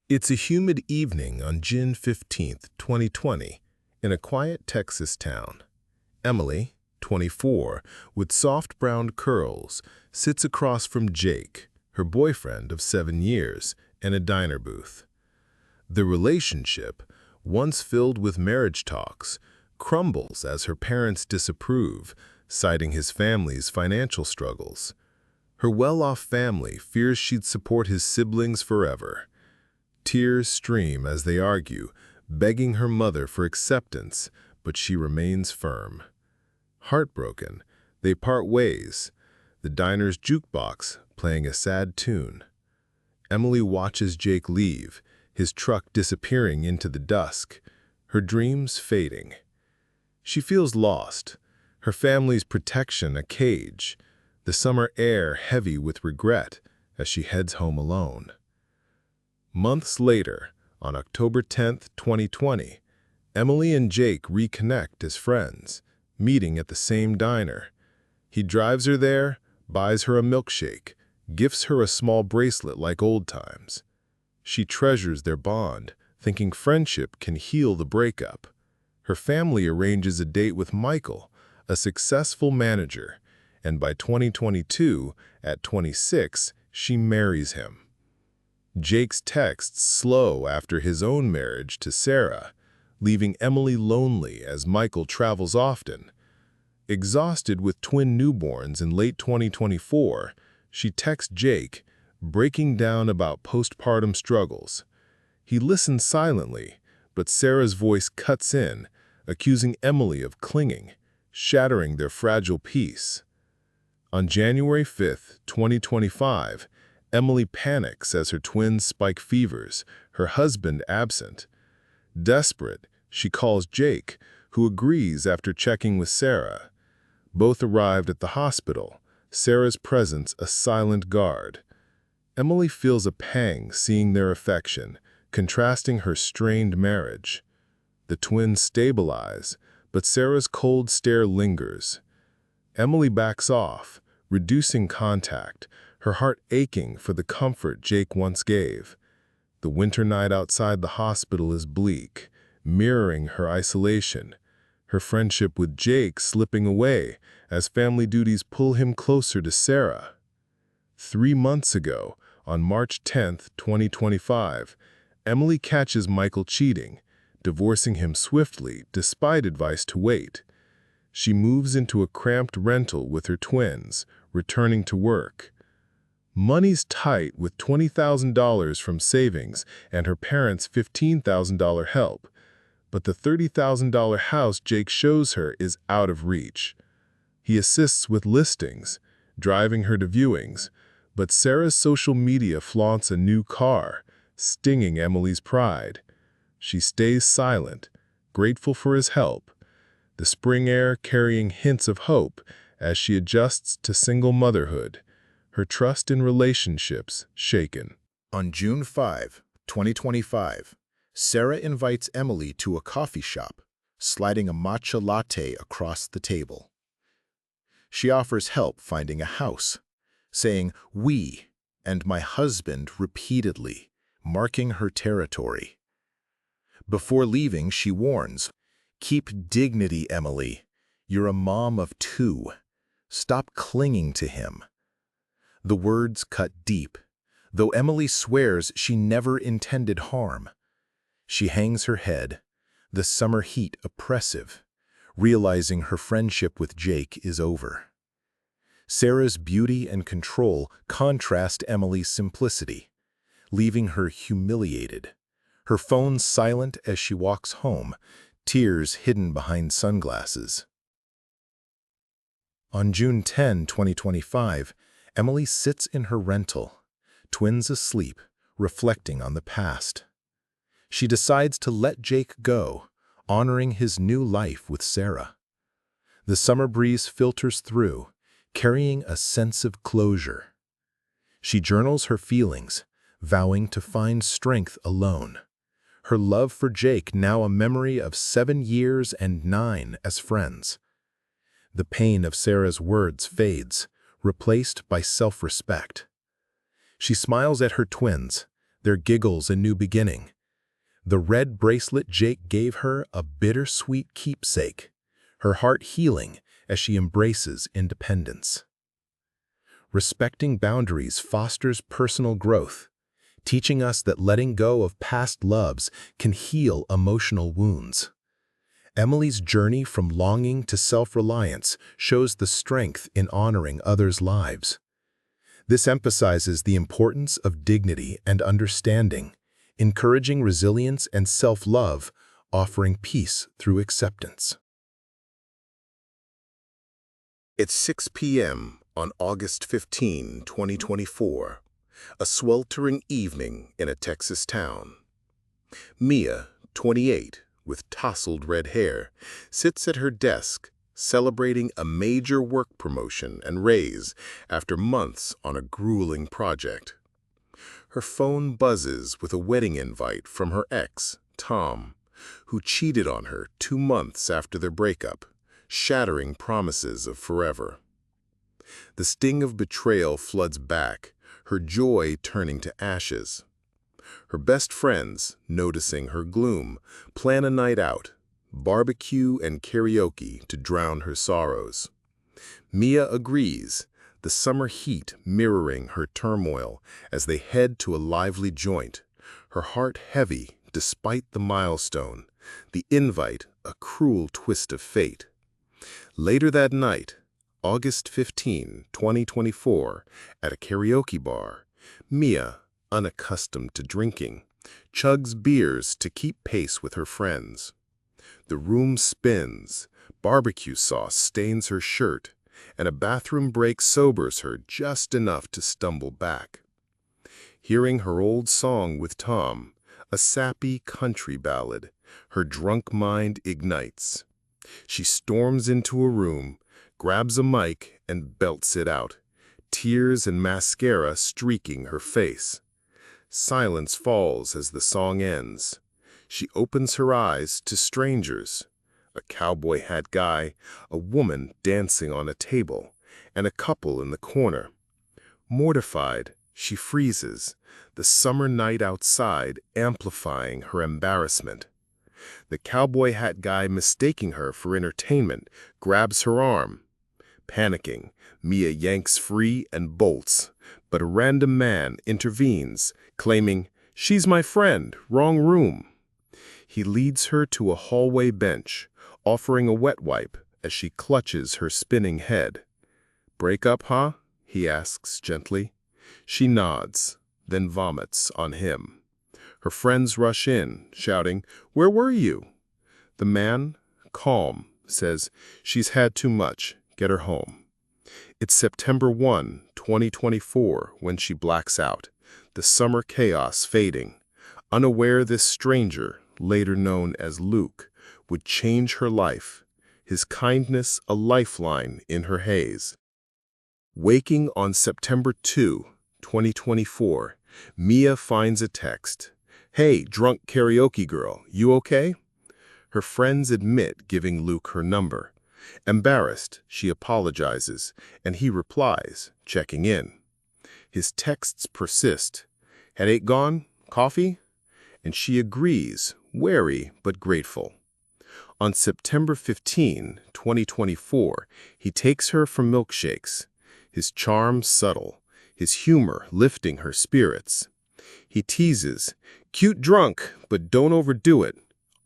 It's a humid evening on June 15th, 2020, in a quiet Texas town. Emily, 24, with soft brown curls, sits across from Jake, her boyfriend of 7 years, in a diner booth. The relationship, once filled with marriage talks, crumbles as her parents disapprove, citing his family's financial struggles. Her well-off family fears she'd support his siblings forever. Tears stream as they argue, begging her mother for acceptance, but she remains firm. Heartbroken, they part ways, the diner's jukebox playing a sad tune. Emily watches Jake leave, his truck disappearing into the dusk, her dreams fading. She feels lost, her family's protection a cage, the summer air heavy with regret as she heads home alone. Months later, on October 10, 2020, Emily and Jake reconnect as friends, meeting at the same diner. He drives her there, buys her a milkshake, gifts her a small bracelet like old times. She treasures their bond, thinking friendship can heal the breakup. Her family arranges a date with Michael, a successful manager, and by 2022, at 26, she marries him. Jake's texts slow after his own marriage to Sarah, leaving Emily lonely as Michael travels often. Exhausted with twin newborns in late 2024, she texts Jake, breaking down about postpartum struggles. He listens silently, but Sarah's voice cuts in, accusing Emily of clinging, shattering their fragile peace. On January 5, 2025, Emily panics as her twins spike fevers, her husband absent. Desperate, she calls Jake, who agrees after checking with Sarah. Both arrived at the hospital, Sarah's presence a silent guard. Emily feels a pang seeing their affection, contrasting her strained marriage. The twins stabilize, but Sarah's cold stare lingers. Emily backs off, reducing contact, her heart aching for the comfort Jake once gave. The winter night outside the hospital is bleak, mirroring her isolation, her friendship with Jake slipping away as family duties pull him closer to Sarah. 3 months ago, on March 10, 2025, Emily catches Michael cheating, divorcing him swiftly despite advice to wait. She moves into a cramped rental with her twins, returning to work. Money's tight with $20,000 from savings and her parents' $15,000 help, but the $30,000 house Jake shows her is out of reach. He assists with listings, driving her to viewings, but Sarah's social media flaunts a new car, stinging Emily's pride. She stays silent, grateful for his help, the spring air carrying hints of hope as she adjusts to single motherhood, her trust in relationships shaken. On June 5, 2025, Sarah invites Emily to a coffee shop, sliding a matcha latte across the table. She offers help finding a house, saying "we" and "my husband" repeatedly, marking her territory. Before leaving, she warns, "Keep dignity, Emily. You're a mom of 2. Stop clinging to him." The words cut deep, though Emily swears she never intended harm. She hangs her head, the summer heat oppressive, realizing her friendship with Jake is over. Sarah's beauty and control contrast Emily's simplicity, leaving her humiliated, her phone silent as she walks home, tears hidden behind sunglasses. On June 10, 2025, Emily sits in her rental, twins asleep, reflecting on the past. She decides to let Jake go, honoring his new life with Sarah. The summer breeze filters through, carrying a sense of closure. She journals her feelings, vowing to find strength alone. Her love for Jake now a memory of 7 years and 9 as friends. The pain of Sarah's words fades, replaced by self-respect. She smiles at her twins, their giggles a new beginning. The red bracelet Jake gave her a bittersweet keepsake, her heart healing as she embraces independence. Respecting boundaries fosters personal growth, teaching us that letting go of past loves can heal emotional wounds. Emily's journey from longing to self-reliance shows the strength in honoring others' lives. This emphasizes the importance of dignity and understanding, encouraging resilience and self-love, offering peace through acceptance. It's 6 p.m. on August 15, 2024, a sweltering evening in a Texas town. Mia, 28, with tousled red hair, sits at her desk, celebrating a major work promotion and raise after months on a grueling project. Her phone buzzes with a wedding invite from her ex, Tom, who cheated on her 2 months after their breakup, shattering promises of forever. The sting of betrayal floods back, her joy turning to ashes. Her best friends, noticing her gloom, plan a night out, barbecue and karaoke to drown her sorrows. Mia agrees, the summer heat mirroring her turmoil as they head to a lively joint, her heart heavy despite the milestone, the invite a cruel twist of fate. Later that night, August 15, 2024, at a karaoke bar, Mia, unaccustomed to drinking, chugs beers to keep pace with her friends. The room spins, barbecue sauce stains her shirt, and a bathroom break sobers her just enough to stumble back. Hearing her old song with Tom, a sappy country ballad, her drunk mind ignites. She storms into a room, grabs a mic, and belts it out, tears and mascara streaking her face. Silence falls as the song ends. She opens her eyes to strangers, a cowboy hat guy, a woman dancing on a table, and a couple in the corner. Mortified, she freezes, the summer night outside amplifying her embarrassment. The cowboy hat guy, mistaking her for entertainment, grabs her arm. Panicking, Mia yanks free and bolts, but a random man intervenes, claiming, "She's my friend, wrong room." He leads her to a hallway bench, offering a wet wipe as she clutches her spinning head. "Break up, huh?" he asks gently. She nods, then vomits on him. Her friends rush in, shouting, "Where were you?" The man, calm, says, "She's had too much. Get her home." It's September 1, 2024, when she blacks out, the summer chaos fading, unaware this stranger, later known as Luke, would change her life, his kindness a lifeline in her haze. Waking on September 2, 2024, Mia finds a text. "Hey, drunk karaoke girl, you okay?" Her friends admit giving Luke her number. Embarrassed, she apologizes, and he replies, checking in. His texts persist. "Headache gone? Coffee?" And she agrees, wary but grateful. On September 15, 2024, he takes her for milkshakes, his charm subtle, his humor lifting her spirits. He teases, "Cute drunk, but don't overdo it,"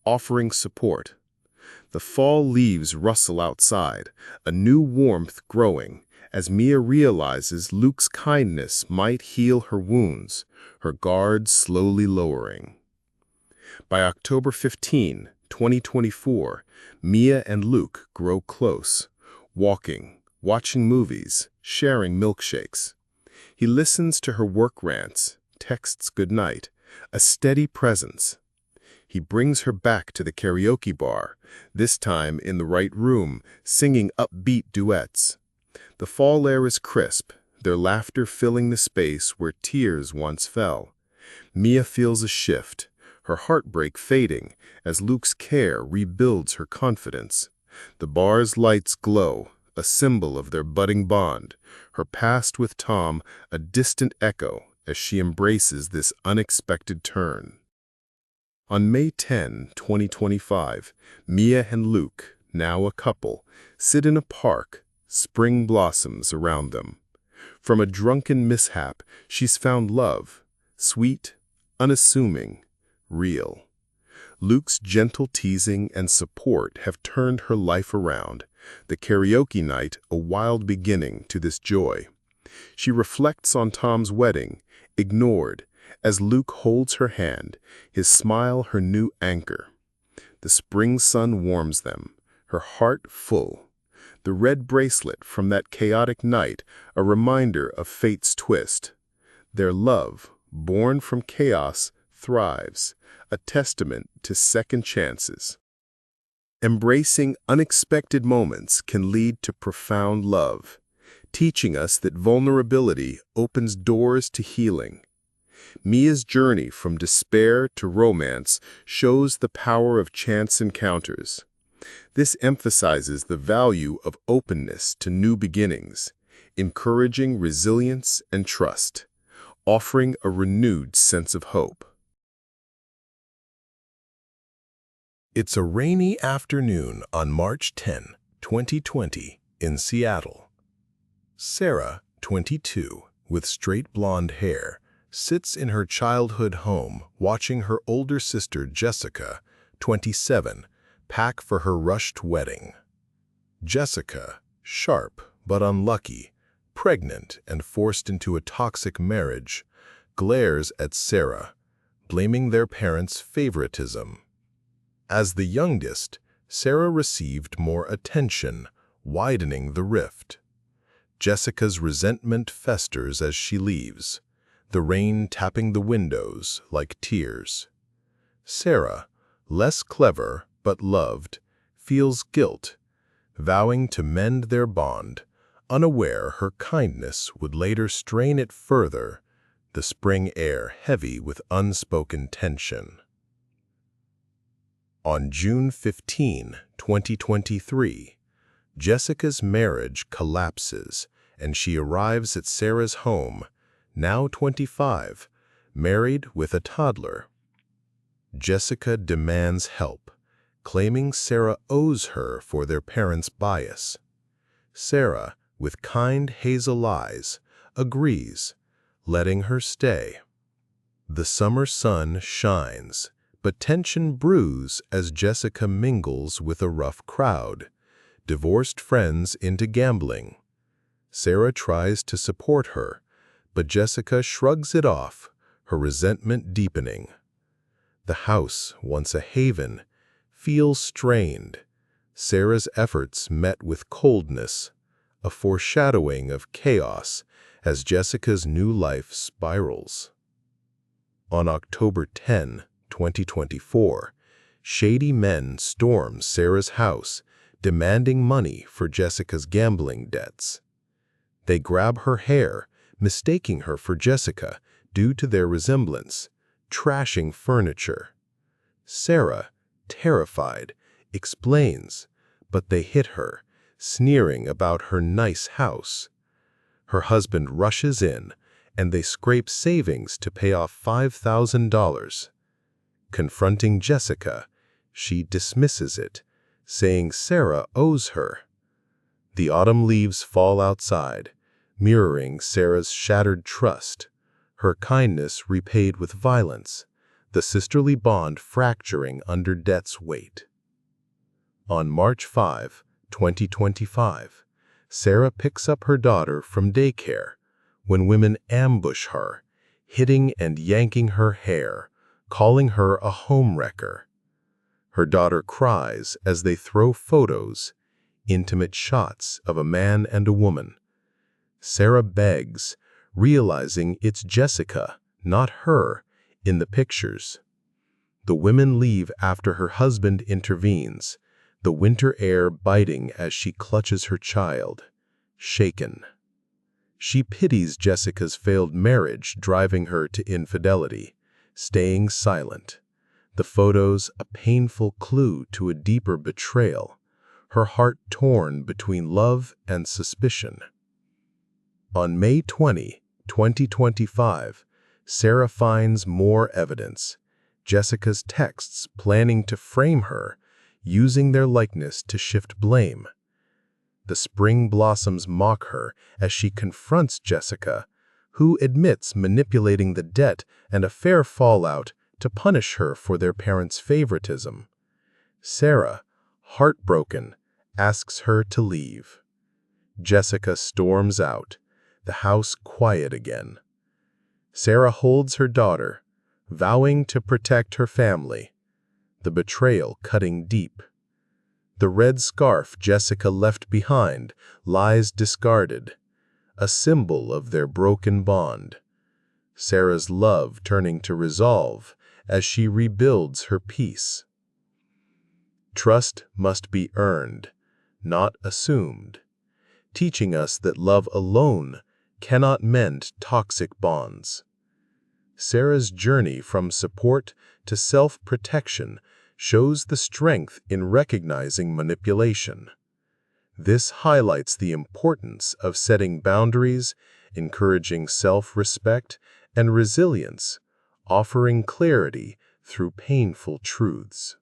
offering support. The fall leaves rustle outside, a new warmth growing, as Mia realizes Luke's kindness might heal her wounds, her guard slowly lowering. By October 15, 2024, Mia and Luke grow close, walking, watching movies, sharing milkshakes. He listens to her work rants, texts goodnight, a steady presence. He brings her back to the karaoke bar, this time in the right room, singing upbeat duets. The fall air is crisp, their laughter filling the space where tears once fell. Mia feels a shift, her heartbreak fading as Luke's care rebuilds her confidence. The bar's lights glow, a symbol of their budding bond, her past with Tom a distant echo as she embraces this unexpected turn. On May 10, 2025, Mia and Luke, now a couple, sit in a park, spring blossoms around them. From a drunken mishap, she's found love, sweet, unassuming, real. Luke's gentle teasing and support have turned her life around, the karaoke night a wild beginning to this joy. She reflects on Tom's wedding, ignored, as Luke holds her hand, his smile her new anchor. The spring sun warms them, her heart full. The red bracelet from that chaotic night, a reminder of fate's twist. Their love, born from chaos, thrives, a testament to second chances. Embracing unexpected moments can lead to profound love, teaching us that vulnerability opens doors to healing. Mia's journey from despair to romance shows the power of chance encounters. This emphasizes the value of openness to new beginnings, encouraging resilience and trust, offering a renewed sense of hope. It's a rainy afternoon on March 10, 2020, in Seattle. Sarah, 22, with straight blonde hair, sits in her childhood home watching her older sister Jessica, 27, pack for her rushed wedding. Jessica, sharp but unlucky, pregnant and forced into a toxic marriage, glares at Sarah, blaming their parents' favoritism. As the youngest, Sarah received more attention, widening the rift. Jessica's resentment festers as she leaves, the rain tapping the windows like tears. Sarah, less clever but loved, feels guilt, vowing to mend their bond, unaware her kindness would later strain it further, the spring air heavy with unspoken tension. On June 15, 2023, Jessica's marriage collapses and she arrives at Sarah's home, now 25, married with a toddler. Jessica demands help, claiming Sarah owes her for their parents' bias. Sarah, with kind hazel eyes, agrees, letting her stay. The summer sun shines, but tension brews as Jessica mingles with a rough crowd, divorced friends into gambling. Sarah tries to support her, but Jessica shrugs it off, her resentment deepening. The house, once a haven, feels strained, Sarah's efforts met with coldness, a foreshadowing of chaos as Jessica's new life spirals. On October 10, 2024, shady men storm Sarah's house, demanding money for Jessica's gambling debts. They grab her hair, mistaking her for Jessica due to their resemblance, trashing furniture. Sarah, terrified, explains, but they hit her, sneering about her nice house. Her husband rushes in, and they scrape savings to pay off $5,000. Confronting Jessica, she dismisses it, saying Sarah owes her. The autumn leaves fall outside, mirroring Sarah's shattered trust, her kindness repaid with violence, the sisterly bond fracturing under debt's weight. On March 5, 2025, Sarah picks up her daughter from daycare when women ambush her, hitting and yanking her hair, calling her a homewrecker. Her daughter cries as they throw photos, intimate shots of a man and a woman. Sarah begs, realizing it's Jessica, not her, in the pictures. The women leave after her husband intervenes, the winter air biting as she clutches her child, shaken. She pities Jessica's failed marriage driving her to infidelity, staying silent. The photos a painful clue to a deeper betrayal, her heart torn between love and suspicion. On May 20, 2025, Sarah finds more evidence. Jessica's texts planning to frame her, using their likeness to shift blame. The spring blossoms mock her as she confronts Jessica, who admits manipulating the debt and affair fallout to punish her for their parents' favoritism. Sarah, heartbroken, asks her to leave. Jessica storms out, the house quiet again. Sarah holds her daughter, vowing to protect her family, the betrayal cutting deep. The red scarf Jessica left behind lies discarded, a symbol of their broken bond. Sarah's love turning to resolve as she rebuilds her peace. Trust must be earned, not assumed, teaching us that love alone cannot mend toxic bonds. Sarah's journey from support to self-protection shows the strength in recognizing manipulation. This highlights the importance of setting boundaries, encouraging self-respect and resilience, offering clarity through painful truths.